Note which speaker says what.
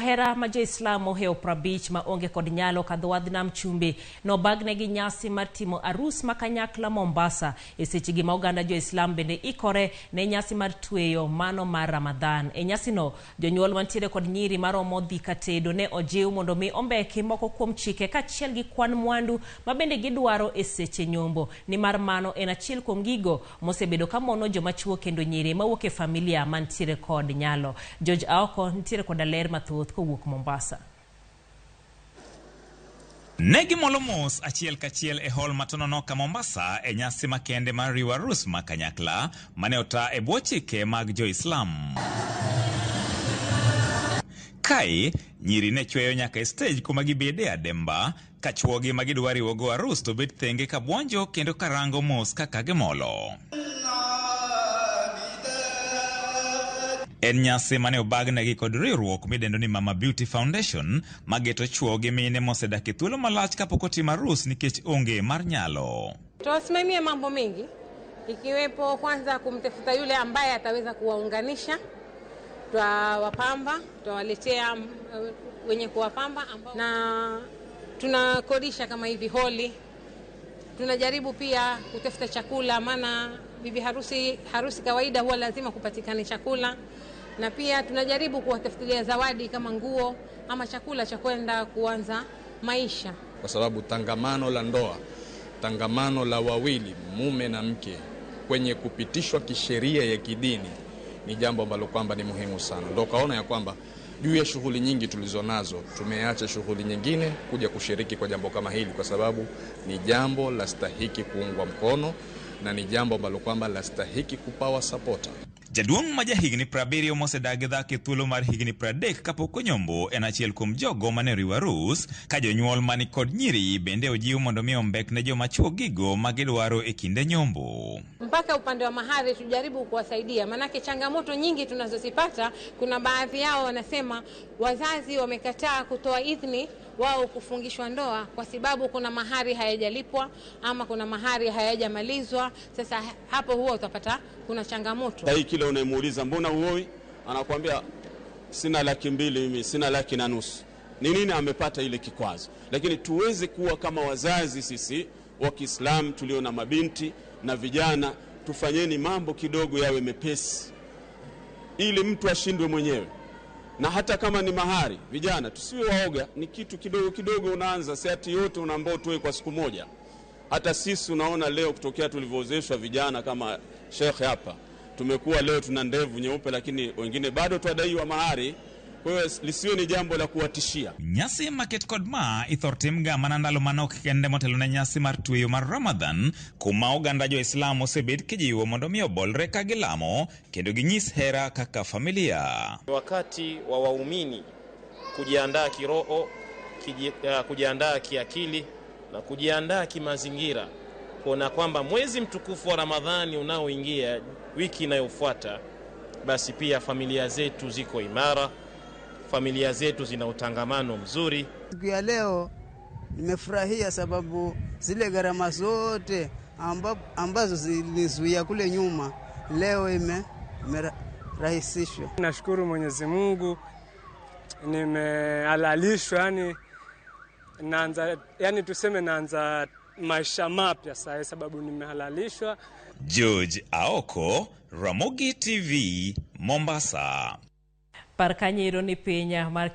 Speaker 1: Hera ma jo-Islam oheo prabich ma onge kod nyalo kadhwadh nam chumbi no bagne gi nyasi mar timo arus ma kanyakla Mombasa e sechigi ma oganda jo-Islam bende ikore ne nyasi mar tweyo mano mar Ramadhan. E nyasi no jonyuol mantiere kod nyiri maromo dhi katedo ne ojiw mondo mi ombeki moko kuom chike kachiel gi kwan mwandu ma bende gidwaro e seche nyombo ni mar mano en achiel kuom gigo mosebedo ka mono joma chuo kendo nyiri mawuok e familia mantiere kod nyalo. George Aoko ntiere kod ler mathoth kowuok Mombasa.
Speaker 2: Negi molomos achiel kachiel e hall matonono ka Mombasa e nyasi makende mar Arus ma kanyakla mane ota e bwo chike mag jo-Islam. Kai nyiri ne chweyo nyaka e stage kuma gibede ademba ka chuogi magidwari wogo arus to bet thenge ka buonjo kendo karango mos kaka gimolo. En nyasi mane obagnegi kod riwruok midendo ni Mama Beauty Foundation mageto chuo gi mine mosedak e thuolo malach kapok otimo arus nikech onge mar nyalo.
Speaker 3: Tuwasimamia mambo mengi ikiwepo kwanza kumtafuta yule ambaye ataweza kuwaunganisha, twawapamba, twawaletea wenye kuwapamba na tunakodisha kama hivi holi. Tunajaribu pia kutafuta chakula, maana bibi harusi kawaida huwa lazima kupatikane chakula, na pia tunajaribu kuwatafutilia zawadi kama nguo ama chakula cha kwenda kuanza maisha,
Speaker 4: kwa sababu tangamano la ndoa, tangamano la wawili mume na mke kwenye kupitishwa kisheria ya kidini ni jambo ambalo kwamba ni muhimu sana. Ndio kaona ya kwamba juu ya shughuli nyingi tulizonazo tumeacha shughuli nyingine kuja kushiriki kwa jambo kama hili, kwa sababu ni jambo la stahiki kuungwa mkono na ni jambo ambalo kwamba la stahiki kupawa supporta.
Speaker 2: Jaduong' maja higni 70 mosedag dhake thuolo mar higni 30 kapok onyombo en achiel kuom jogo mane riwo arus ka jonyuol mani kod nyiri bende ojiw mondo mi ombek ne joma chuo gigo magidwaro e kinde nyombo.
Speaker 3: Mpaka upande wa mahari tujaribu kuwasaidia, manake changamoto nyingi tunazozipata, kuna baadhi yao wanasema wazazi wamekataa kutoa idhini wao kufungishwa ndoa kwa sababu kuna mahari hayajalipwa ama kuna mahari hayajamalizwa. Sasa hapo huwa utapata kuna changamoto.
Speaker 5: Dai kile unamuuliza mbona uoi, anakuambia sina 200,000 mimi, sina 1,500,000. Ni nini amepata ile kikwazo? Lakini tuweze kuwa kama wazazi sisi wa Kiislamu tulio na mabinti na vijana, tufanyeni mambo kidogo yawe mepesi ili mtu ashindwe mwenyewe. Na hata kama ni mahari, vijana tusiwe waoga, ni kitu kidogo kidogo unaanza, si ati yote unaambao tuwe kwa siku moja. Hata sisi unaona leo kutokea tulivyozeshwa vijana kama Sheikh hapa, tumekuwa leo tuna ndevu nyeupe, lakini wengine bado twadaiwa mahari. Kwa hiyo lisiwe ni jambo la kuwatishia.
Speaker 2: Nyasi market kod ma ithortim ga manandalo manok kende motelo na nyasi mar tweyo mar Ramadhan kuma oganda jo-Islam osebed kijiwo mondo mi obolre ka gilamo kendo ginyis hera kaka familia.
Speaker 6: Wakati wa waumini kujiandaa kiroho, kujiandaa kiakili na kujiandaa kimazingira kuona kwamba mwezi mtukufu wa Ramadhani unaoingia wiki inayofuata, basi pia familia zetu ziko imara, familia zetu zina utangamano mzuri.
Speaker 7: Siku ya leo nimefurahia sababu zile gharama zote ambazo zilizuia kule nyuma leo imerahisishwa.
Speaker 8: Nashukuru Mwenyezi Mungu, nimehalalishwa, tuseme naanza maisha mapya sasa sababu nimehalalishwa.
Speaker 2: George Aoko, Ramogi TV, Mombasa.
Speaker 1: Parkanyiro ni pinya mar Kenya.